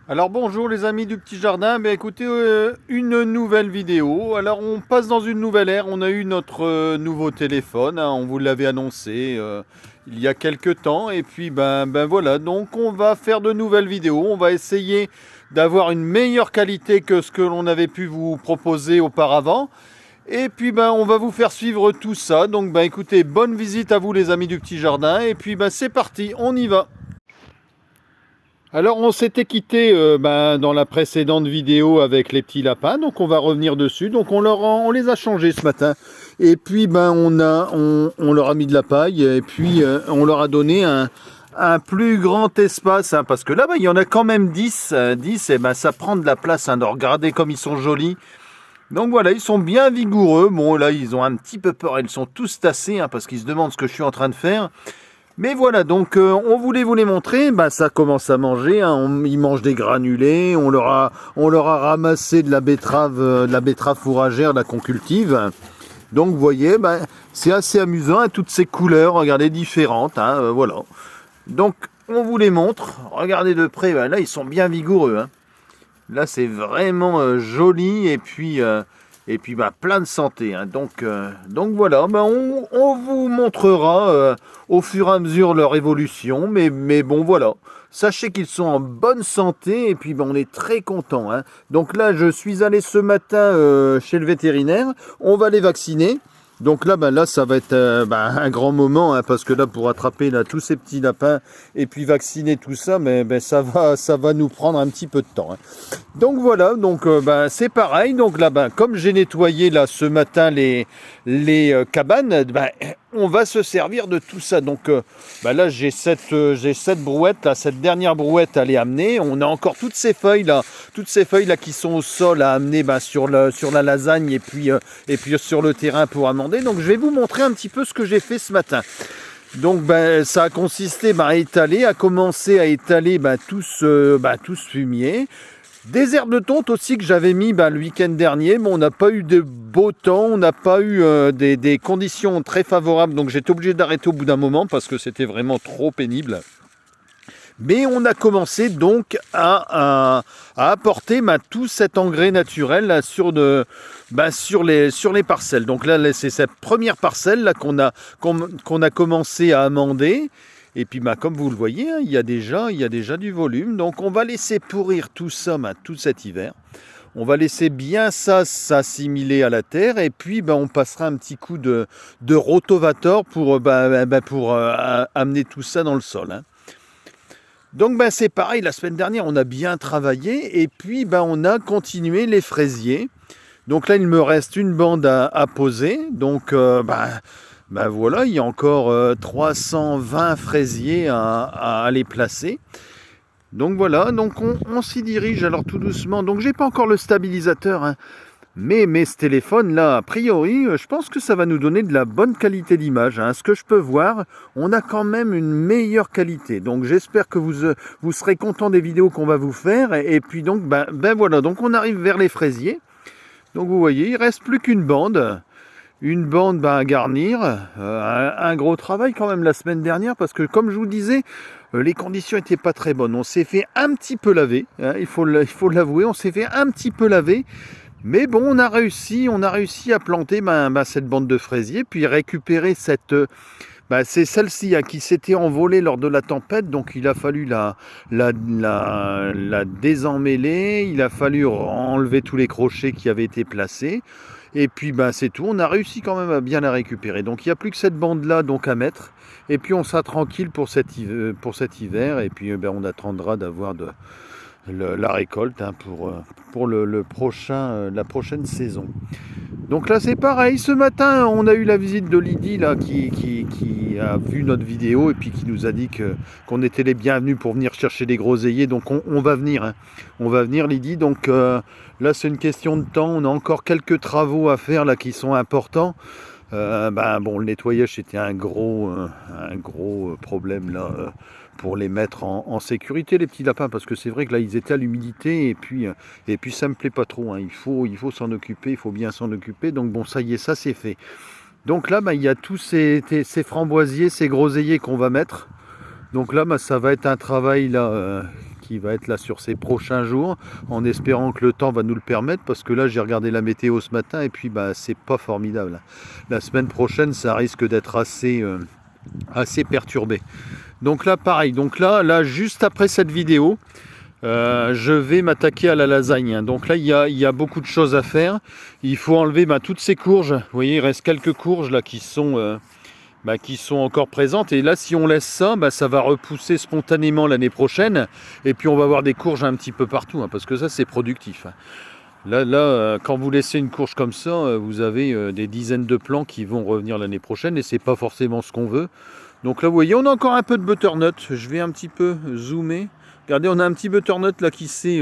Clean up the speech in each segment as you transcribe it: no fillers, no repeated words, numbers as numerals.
Alors bonjour les amis du petit jardin, écoutez, une nouvelle vidéo. Alors on passe dans une nouvelle ère, on a eu notre nouveau téléphone, hein, on vous l'avait annoncé il y a quelques temps. Et puis ben voilà, donc on va faire de nouvelles vidéos, on va essayer d'avoir une meilleure qualité que ce que l'on avait pu vous proposer auparavant. Et puis on va vous faire suivre tout ça. Donc écoutez, bonne visite à vous les amis du petit jardin. Et puis c'est parti, on y va. Alors on s'était quitté dans la précédente vidéo avec les petits lapins, donc on va revenir dessus. Donc on les a changés ce matin. Et puis on leur a mis de la paille et puis on leur a donné un plus grand espace, hein, parce que là il y en a quand même 10, 10 et ça prend de la place, hein, de regarder comme ils sont jolis. Donc voilà, ils sont bien vigoureux. Bon là ils ont un petit peu peur, ils sont tous tassés, hein, parce qu'ils se demandent ce que je suis en train de faire. Mais voilà, donc on voulait vous les montrer, ça commence à manger, hein, ils mangent des granulés, on leur a ramassé de la betterave fourragère là, qu'on cultive. Donc vous voyez, c'est assez amusant, hein, toutes ces couleurs, regardez, différentes, hein, voilà. Donc on vous les montre, regardez de près, là ils sont bien vigoureux, hein. Là c'est vraiment joli et puis plein de santé, hein. Donc voilà, on vous montrera au fur et à mesure leur évolution. Mais bon voilà, sachez qu'ils sont en bonne santé et puis on est très content, hein. Donc là je suis allé ce matin chez le vétérinaire, on va les vacciner. Donc là ça va être un grand moment, hein, parce que là pour attraper là, tous ces petits lapins et puis vacciner tout ça, mais ça va nous prendre un petit peu de temps, hein. Donc voilà, donc c'est pareil. Donc là, comme j'ai nettoyé là ce matin les cabanes, on va se servir de tout ça. Donc là, j'ai cette brouette là, cette dernière brouette à les amener. On a encore toutes ces feuilles là qui sont au sol à amener sur la lasagne et puis sur le terrain pour amender. Donc je vais vous montrer un petit peu ce que j'ai fait ce matin. Donc ça a consisté à commencer à étaler tout ce fumier. Des herbes de tonte aussi que j'avais mis le week-end dernier, mais on n'a pas eu de beau temps, on n'a pas eu des conditions très favorables, donc j'étais obligé d'arrêter au bout d'un moment parce que c'était vraiment trop pénible. Mais on a commencé donc à apporter tout cet engrais naturel là, sur les parcelles. Donc là c'est cette première parcelle là qu'on a commencé à amender. Et puis comme vous le voyez, hein, il y a déjà du volume. Donc on va laisser pourrir tout ça tout cet hiver. On va laisser bien ça s'assimiler à la terre. Et puis on passera un petit coup de rotovator pour amener tout ça dans le sol, hein. Donc c'est pareil, la semaine dernière on a bien travaillé. Et puis on a continué les fraisiers. Donc là il me reste une bande à poser. Donc voilà, il y a encore 320 fraisiers à aller placer. Donc voilà, donc on s'y dirige alors tout doucement. Donc j'ai pas encore le stabilisateur, hein. Mais ce téléphone là, a priori, je pense que ça va nous donner de la bonne qualité d'image, hein. Ce que je peux voir, on a quand même une meilleure qualité. Donc j'espère que vous serez content des vidéos qu'on va vous faire. Et puis donc voilà, donc on arrive vers les fraisiers. Donc vous voyez, il reste plus qu'une bande. Une bande à garnir, un gros travail quand même la semaine dernière parce que comme je vous disais, les conditions n'étaient pas très bonnes. On s'est fait un petit peu laver, hein, il faut l'avouer, on s'est fait un petit peu laver. Mais bon, on a réussi à planter cette bande de fraisiers, puis récupérer c'est celle-ci, hein, qui s'était envolée lors de la tempête, donc il a fallu la désemmêler, il a fallu enlever tous les crochets qui avaient été placés. Et puis c'est tout, on a réussi quand même à bien la récupérer. Donc il n'y a plus que cette bande-là donc à mettre. Et puis on sera tranquille pour cet hiver. Et puis on attendra d'avoir la récolte, hein, pour la prochaine saison. Donc là c'est pareil, ce matin on a eu la visite de Lydie là, qui a vu notre vidéo et puis qui nous a dit qu'on était les bienvenus pour venir chercher des groseilliers. Donc on va venir, hein. On va venir Lydie, donc là c'est une question de temps, on a encore quelques travaux à faire là qui sont importants. Le nettoyage c'était un gros problème là, pour les mettre en sécurité les petits lapins, parce que c'est vrai que là ils étaient à l'humidité et puis ça me plaît pas trop, hein. Il faut s'en occuper, il faut bien s'en occuper. Donc bon, ça y est, ça c'est fait. Donc là il y a tous ces framboisiers, ces groseilliers qu'on va mettre. Donc là ça va être un travail là qui va être là sur ces prochains jours, en espérant que le temps va nous le permettre, parce que là j'ai regardé la météo ce matin et puis bah c'est pas formidable. La semaine prochaine ça risque d'être assez perturbé. Donc là pareil, donc là juste après cette vidéo, je vais m'attaquer à la lasagne. Donc là il y a beaucoup de choses à faire. Il faut enlever toutes ces courges. Vous voyez, il reste quelques courges là qui sont encore présentes. Et là si on laisse ça, ça va repousser spontanément l'année prochaine. Et puis on va avoir des courges un petit peu partout, parce que ça c'est productif. Là, quand vous laissez une courge comme ça, vous avez des dizaines de plants qui vont revenir l'année prochaine. Et c'est pas forcément ce qu'on veut. Donc là vous voyez, on a encore un peu de butternut. Je vais un petit peu zoomer. Regardez, on a un petit butternut là qui s'est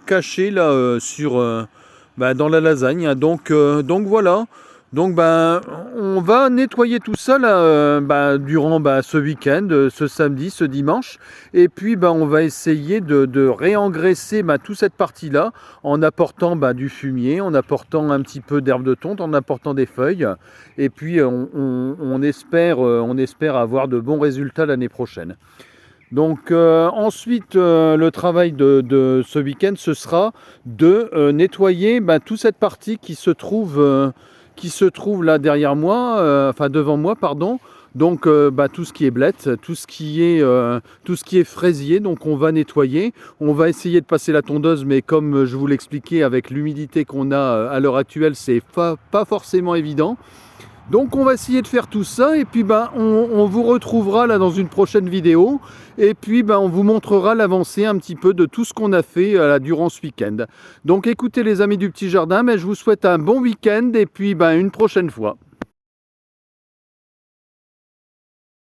caché là dans la lasagne. Donc voilà. Donc on va nettoyer tout ça là, durant ce week-end, ce samedi, ce dimanche. Et puis on va essayer de réengraisser toute cette partie-là en apportant du fumier, en apportant un petit peu d'herbe de tonte, en apportant des feuilles. Et puis on espère avoir de bons résultats l'année prochaine. Donc ensuite, le travail de ce week-end, ce sera de nettoyer toute cette partie qui se trouve là derrière moi, devant moi, pardon. Donc tout ce qui est blette, tout ce qui est fraisier, donc on va nettoyer. On va essayer de passer la tondeuse, mais comme je vous l'expliquais, avec l'humidité qu'on a à l'heure actuelle, c'est pas forcément évident. Donc on va essayer de faire tout ça et puis on vous retrouvera là dans une prochaine vidéo et puis on vous montrera l'avancée un petit peu de tout ce qu'on a fait durant ce week-end. Donc écoutez les amis du petit jardin, je vous souhaite un bon week-end et puis une prochaine fois.